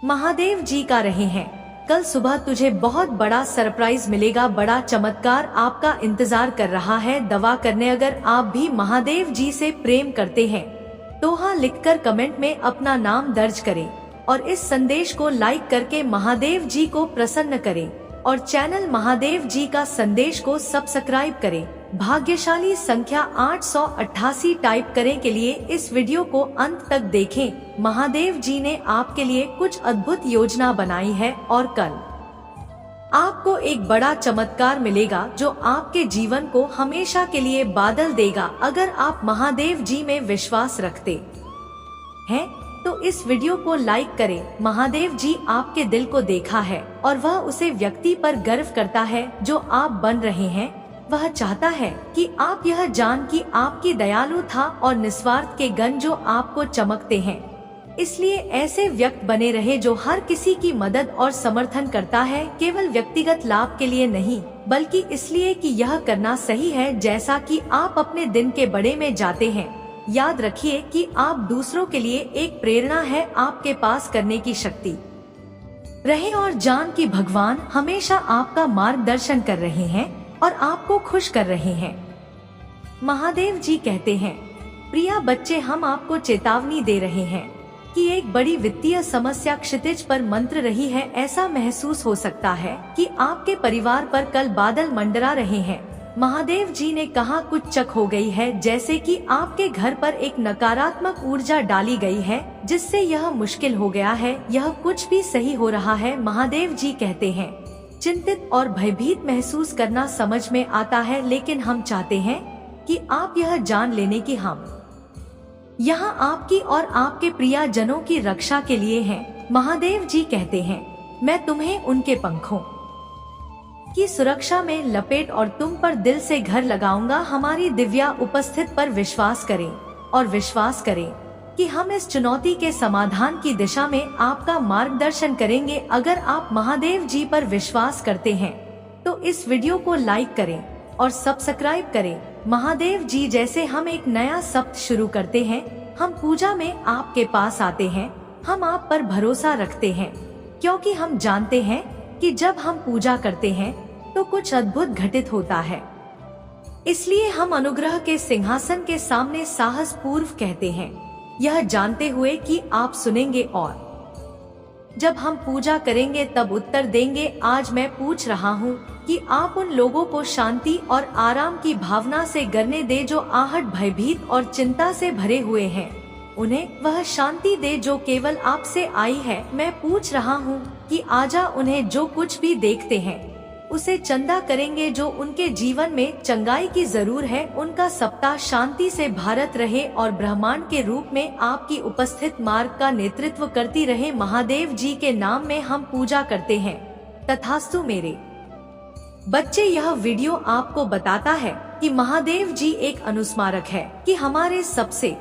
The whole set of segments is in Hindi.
महादेव जी का रहे हैं। कल सुबह तुझे बहुत बड़ा सरप्राइज मिलेगा, बड़ा चमत्कार आपका इंतजार कर रहा है दवा करने। अगर आप भी महादेव जी से प्रेम करते हैं तो हाँ लिखकर कमेंट में अपना नाम दर्ज करें और इस संदेश को लाइक करके महादेव जी को प्रसन्न करें और चैनल महादेव जी का संदेश को सब्सक्राइब करें। भाग्यशाली संख्या 888 टाइप करने के लिए इस वीडियो को अंत तक देखें। महादेव जी ने आपके लिए कुछ अद्भुत योजना बनाई है और कल आपको एक बड़ा चमत्कार मिलेगा जो आपके जीवन को हमेशा के लिए बदल देगा। अगर आप महादेव जी में विश्वास रखते हैं तो इस वीडियो को लाइक करें। महादेव जी आपके दिल को देखा है और वह उसे व्यक्ति पर गर्व करता है जो आप बन रहे हैं। वह चाहता है कि आप यह जान कि आपकी दयालुता और निस्वार्थ के गुण जो आपको चमकते हैं। इसलिए ऐसे व्यक्ति बने रहे जो हर किसी की मदद और समर्थन करता है, केवल व्यक्तिगत लाभ के लिए नहीं बल्कि इसलिए कि यह करना सही है। जैसा कि आप अपने दिन के बड़े में जाते हैं, याद रखिए कि आप दूसरों के लिए एक प्रेरणा है। आपके पास करने की शक्ति रहे और जान कि भगवान हमेशा आपका मार्गदर्शन कर रहे हैं और आपको खुश कर रहे हैं। महादेव जी कहते हैं, प्रिया बच्चे, हम आपको चेतावनी दे रहे हैं कि एक बड़ी वित्तीय समस्या क्षितिज पर मंत्र रही है। ऐसा महसूस हो सकता है कि आपके परिवार पर कल बादल मंडरा रहे हैं। महादेव जी ने कहा कुछ चक हो गई है, जैसे कि आपके घर पर एक नकारात्मक ऊर्जा डाली गई है जिससे यह मुश्किल हो गया है। यह कुछ भी सही हो रहा है। महादेव जी कहते हैं, चिंतित और भयभीत महसूस करना समझ में आता है, लेकिन हम चाहते हैं कि आप यह जान लेने की हम यहाँ आपकी और आपके प्रियजनों की रक्षा के लिए हैं। महादेव जी कहते हैं, मैं तुम्हें उनके पंखों की सुरक्षा में लपेट और तुम पर दिल से घर लगाऊंगा। हमारी दिव्या उपस्थित पर विश्वास करें और विश्वास करें कि हम इस चुनौती के समाधान की दिशा में आपका मार्गदर्शन करेंगे। अगर आप महादेव जी पर विश्वास करते हैं तो इस वीडियो को लाइक करें और सब्सक्राइब करें। महादेव जी जैसे हम एक नया सप्ताह शुरू करते हैं, हम पूजा में आपके पास आते हैं। हम आप पर भरोसा रखते हैं क्योंकि हम जानते हैं कि जब हम पूजा करते हैं तो कुछ अद्भुत घटित होता है। इसलिए हम अनुग्रह के सिंहासन के सामने साहस पूर्व कहते हैं, यह जानते हुए कि आप सुनेंगे और जब हम पूजा करेंगे तब उत्तर देंगे। आज मैं पूछ रहा हूँ कि आप उन लोगों को शांति और आराम की भावना से गरने दे जो आहट, भयभीत और चिंता से भरे हुए हैं। उन्हें वह शांति दे जो केवल आपसे आई है। मैं पूछ रहा हूँ कि आजा उन्हें जो कुछ भी देखते हैं उसे चंदा करेंगे जो उनके जीवन में चंगाई की जरूर है। उनका सप्ताह शांति से भारत रहे और ब्रह्मांड के रूप में आपकी उपस्थित मार्ग का नेतृत्व करती रहे। महादेव जी के नाम में हम पूजा करते हैं। तथास्तु मेरे बच्चे, यह वीडियो आपको बताता है कि महादेव जी एक अनुस्मारक है कि हमारे सबसे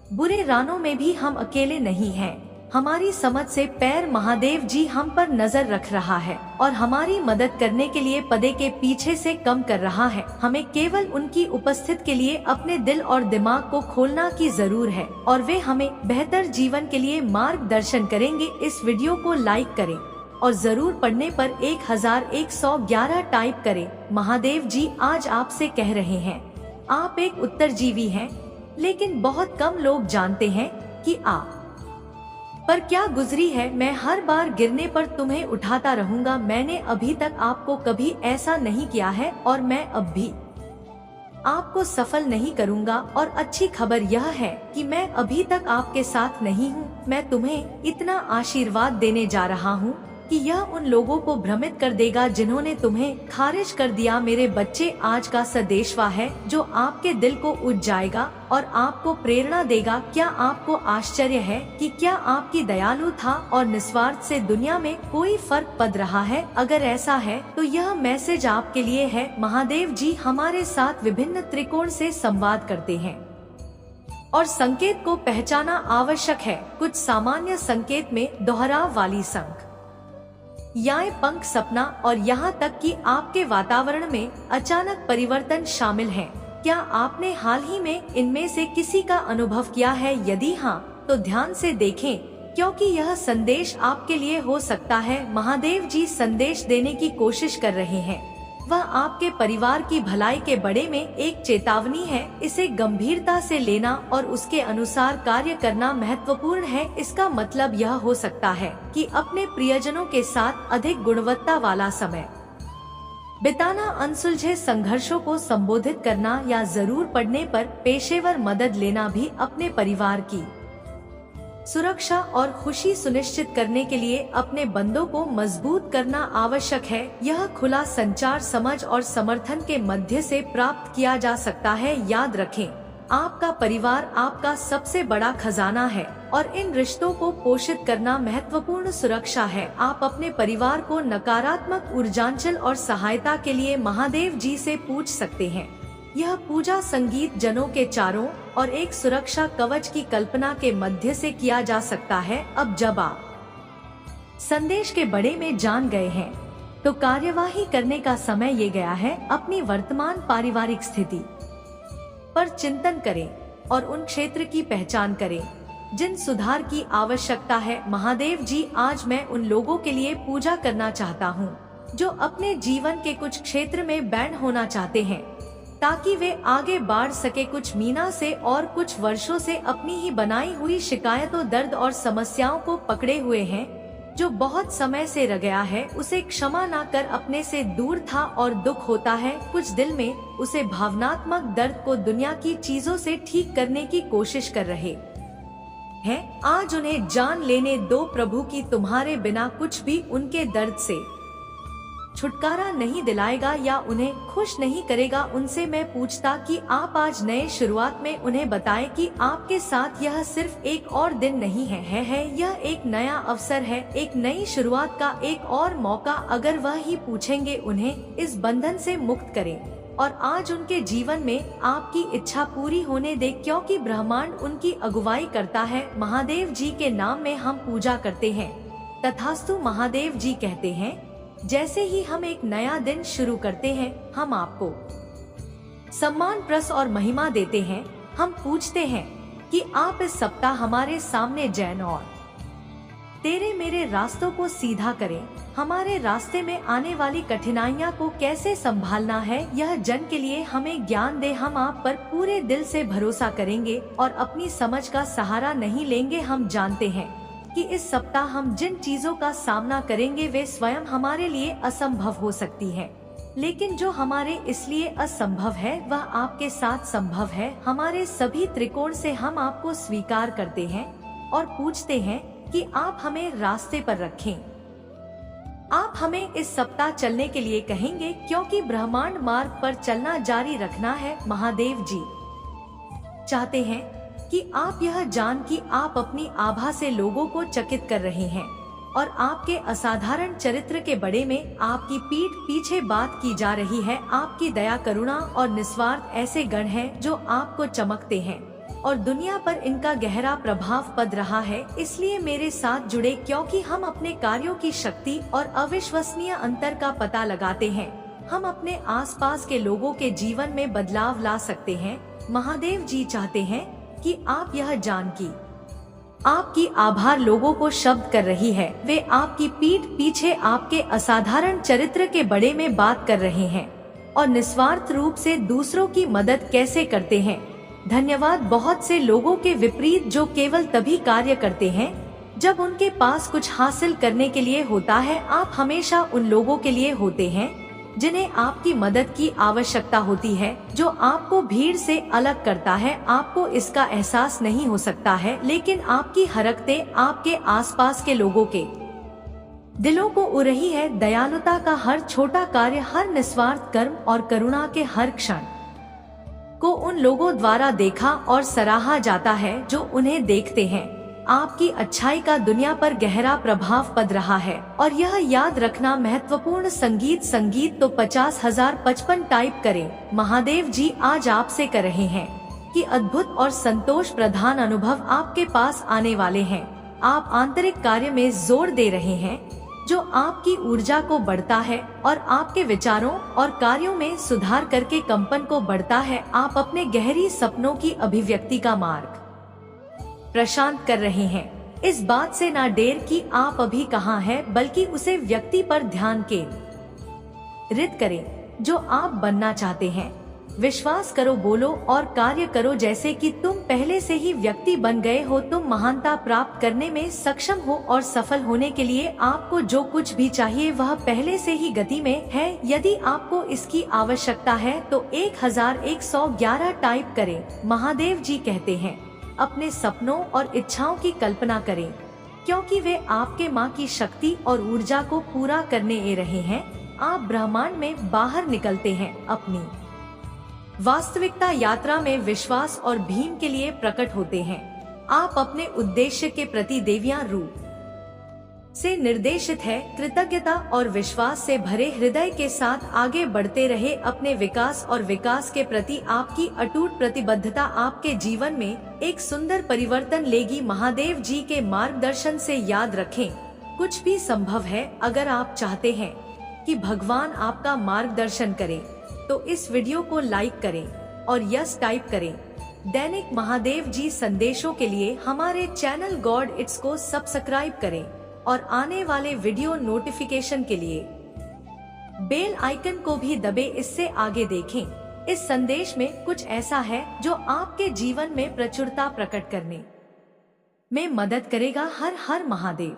बुरे रानों में भी हम अकेले नहीं हैं। हमारी समझ से पैर महादेव जी हम पर नजर रख रहा है और हमारी मदद करने के लिए पर्दे के पीछे से कम कर रहा है। हमें केवल उनकी उपस्थिति के लिए अपने दिल और दिमाग को खोलना की जरूर है और वे हमें बेहतर जीवन के लिए मार्गदर्शन करेंगे। इस वीडियो को लाइक करें और जरूर पढ़ने पर 1111 टाइप करें। महादेव जी आज आपसे कह रहे हैं, आप एक उत्तरजीवी हैं, लेकिन बहुत कम लोग जानते हैं कि आप पर क्या गुजरी है। मैं हर बार गिरने पर तुम्हें उठाता रहूंगा। मैंने अभी तक आपको कभी ऐसा नहीं किया है और मैं अब भी आपको सफल नहीं करूंगा। और अच्छी खबर यह है कि मैं अभी तक आपके साथ नहीं हूँ। मैं तुम्हें इतना आशीर्वाद देने जा रहा हूँ कि यह उन लोगों को भ्रमित कर देगा जिन्होंने तुम्हें खारिज कर दिया। मेरे बच्चे, आज का संदेशवा है जो आपके दिल को उठ जाएगा और आपको प्रेरणा देगा। क्या आपको आश्चर्य है कि क्या आपकी दयालुता और निस्वार्थ से दुनिया में कोई फर्क पड़ रहा है? अगर ऐसा है तो यह मैसेज आपके लिए है। महादेव जी हमारे साथ विभिन्न त्रिकोण से संवाद करते हैं और संकेत को पहचाना आवश्यक है। कुछ सामान्य संकेत में दोहराव वाली संख या पंख, सपना और यहाँ तक कि आपके वातावरण में अचानक परिवर्तन शामिल हैं। क्या आपने हाल ही में इनमें से किसी का अनुभव किया है? यदि हाँ, तो ध्यान से देखें क्योंकि यह संदेश आपके लिए हो सकता है। महादेव जी संदेश देने की कोशिश कर रहे हैं। वह आपके परिवार की भलाई के बारे में एक चेतावनी है। इसे गंभीरता से लेना और उसके अनुसार कार्य करना महत्वपूर्ण है। इसका मतलब यह हो सकता है कि अपने प्रियजनों के साथ अधिक गुणवत्ता वाला समय बिताना, अनसुलझे संघर्षों को संबोधित करना या जरूर पड़ने पर पेशेवर मदद लेना भी अपने परिवार की सुरक्षा और खुशी सुनिश्चित करने के लिए अपने बंधों को मजबूत करना आवश्यक है। यह खुला संचार, समझ और समर्थन के मध्य से प्राप्त किया जा सकता है। याद रखें, आपका परिवार आपका सबसे बड़ा खजाना है और इन रिश्तों को पोषित करना महत्वपूर्ण सुरक्षा है। आप अपने परिवार को नकारात्मक ऊर्जांचल और सहायता के लिए महादेव जी से पूछ सकते हैं। यह पूजा संगीत जनों के चारों और एक सुरक्षा कवच की कल्पना के मध्य से किया जा सकता है। अब जब आप संदेश के बारे में जान गए हैं, तो कार्यवाही करने का समय ये गया है। अपनी वर्तमान पारिवारिक स्थिति पर चिंतन करें और उन क्षेत्र की पहचान करें जिन सुधार की आवश्यकता है। महादेव जी, आज मैं उन लोगों के लिए पूजा करना चाहता हूँ जो अपने जीवन के कुछ क्षेत्र में बैंड होना चाहते हैं, ताकि वे आगे बढ़ सके। कुछ मीना से और कुछ वर्षों से अपनी ही बनाई हुई शिकायतों, दर्द और समस्याओं को पकड़े हुए हैं, जो बहुत समय से रह गया है। उसे क्षमा ना कर अपने से दूर था और दुख होता है कुछ दिल में। उसे भावनात्मक दर्द को दुनिया की चीजों से ठीक करने की कोशिश कर रहे हैं। आज उन्हें जान लेने दो। प्रभु की तुम्हारे बिना कुछ भी उनके दर्द से छुटकारा नहीं दिलाएगा या उन्हें खुश नहीं करेगा। उनसे मैं पूछता कि आप आज नए शुरुआत में उन्हें बताएं कि आपके साथ यह सिर्फ एक और दिन नहीं है, यह एक नया अवसर है, एक नई शुरुआत का एक और मौका। अगर वह ही पूछेंगे, उन्हें इस बंधन से मुक्त करें और आज उनके जीवन में आपकी इच्छा पूरी होने दे, क्योंकि ब्रह्मांड उनकी अगुवाई करता है। महादेव जी के नाम में हम पूजा करते हैं। तथास्तु। महादेव जी कहते हैं, जैसे ही हम एक नया दिन शुरू करते हैं, हम आपको सम्मान, प्रस और महिमा देते हैं। हम पूछते हैं कि आप इस सप्ताह हमारे सामने जैन और तेरे मेरे रास्तों को सीधा करें। हमारे रास्ते में आने वाली कठिनाइयां को कैसे संभालना है, यह जन के लिए हमें ज्ञान दे। हम आप पर पूरे दिल से भरोसा करेंगे और अपनी समझ का सहारा नहीं लेंगे। हम जानते हैं कि इस सप्ताह हम जिन चीजों का सामना करेंगे वे स्वयं हमारे लिए असंभव हो सकती है, लेकिन जो हमारे इसलिए असंभव है वह आपके साथ संभव है। हमारे सभी त्रिकोण से हम आपको स्वीकार करते हैं और पूछते हैं कि आप हमें रास्ते पर रखें। आप हमें इस सप्ताह चलने के लिए कहेंगे, क्योंकि ब्रह्मांड मार्ग पर चलना जारी रखना है। महादेव जी चाहते हैं कि आप यह जान कि आप अपनी आभा से लोगों को चकित कर रहे हैं और आपके असाधारण चरित्र के बारे में आपकी पीठ पीछे बात की जा रही है। आपकी दया, करुणा और निस्वार्थ ऐसे गण हैं जो आपको चमकते हैं और दुनिया पर इनका गहरा प्रभाव पड़ रहा है। इसलिए मेरे साथ जुड़े, क्योंकि हम अपने कार्यों की शक्ति और अविश्वसनीय अंतर का पता लगाते हैं। हम अपने आसपास के लोगों के जीवन में बदलाव ला सकते हैं। महादेव जी चाहते हैं कि आप यह जान कि आपकी आभार लोगों को शब्द कर रही है। वे आपकी पीठ पीछे आपके असाधारण चरित्र के बारे में बात कर रहे हैं और निस्वार्थ रूप से दूसरों की मदद कैसे करते हैं। धन्यवाद। बहुत से लोगों के विपरीत जो केवल तभी कार्य करते हैं जब उनके पास कुछ हासिल करने के लिए होता है, आप हमेशा उन लोगों के लिए होते हैं जिन्हें आपकी मदद की आवश्यकता होती है, जो आपको भीड़ से अलग करता है। आपको इसका एहसास नहीं हो सकता है, लेकिन आपकी हरकतें आपके आसपास के लोगों के दिलों को उड़ रही है। दयालुता का हर छोटा कार्य, हर निस्वार्थ कर्म और करुणा के हर क्षण को उन लोगों द्वारा देखा और सराहा जाता है जो उन्हें देखते हैं। आपकी अच्छाई का दुनिया पर गहरा प्रभाव पड़ रहा है और यह याद रखना महत्वपूर्ण। संगीत तो 50,055 टाइप करें। महादेव जी आज आपसे कर रहे हैं कि अद्भुत और संतोष प्रधान अनुभव आपके पास आने वाले हैं। आप आंतरिक कार्य में जोर दे रहे हैं जो आपकी ऊर्जा को बढ़ता है और आपके विचारों और कार्यों में सुधार करके कंपन को बढ़ता है। आप अपने गहरी सपनों की अभिव्यक्ति का मार्ग प्रशांत कर रहे हैं। इस बात से ना डेर कि आप अभी कहाँ हैं, बल्कि उसे व्यक्ति पर ध्यान केंद्रित करें जो आप बनना चाहते हैं। विश्वास करो, बोलो और कार्य करो जैसे कि तुम पहले से ही व्यक्ति बन गए हो। तुम महानता प्राप्त करने में सक्षम हो और सफल होने के लिए आपको जो कुछ भी चाहिए वह पहले से ही गति में है। यदि आपको इसकी आवश्यकता है तो 1111 टाइप करें। महादेव जी कहते हैं, अपने सपनों और इच्छाओं की कल्पना करें, क्योंकि वे आपके माँ की शक्ति और ऊर्जा को पूरा करने रहे हैं। आप ब्रह्मांड में बाहर निकलते हैं, अपनी वास्तविकता यात्रा में विश्वास और भीम के लिए प्रकट होते हैं। आप अपने उद्देश्य के प्रति देवियां रूप से निर्देशित है। कृतज्ञता और विश्वास से भरे हृदय के साथ आगे बढ़ते रहे। अपने विकास और विकास के प्रति आपकी अटूट प्रतिबद्धता आपके जीवन में एक सुंदर परिवर्तन लेगी। महादेव जी के मार्गदर्शन से याद रखें, कुछ भी संभव है। अगर आप चाहते हैं कि भगवान आपका मार्गदर्शन करें तो इस वीडियो को लाइक करें और यस टाइप करें। दैनिक महादेव जी संदेशों के लिए हमारे चैनल गॉड इट्स को सब्सक्राइब करें और आने वाले वीडियो नोटिफिकेशन के लिए बेल आइकन को भी दबे। इससे आगे देखें। इस संदेश में कुछ ऐसा है जो आपके जीवन में प्रचुरता प्रकट करने में मदद करेगा। हर हर महादेव।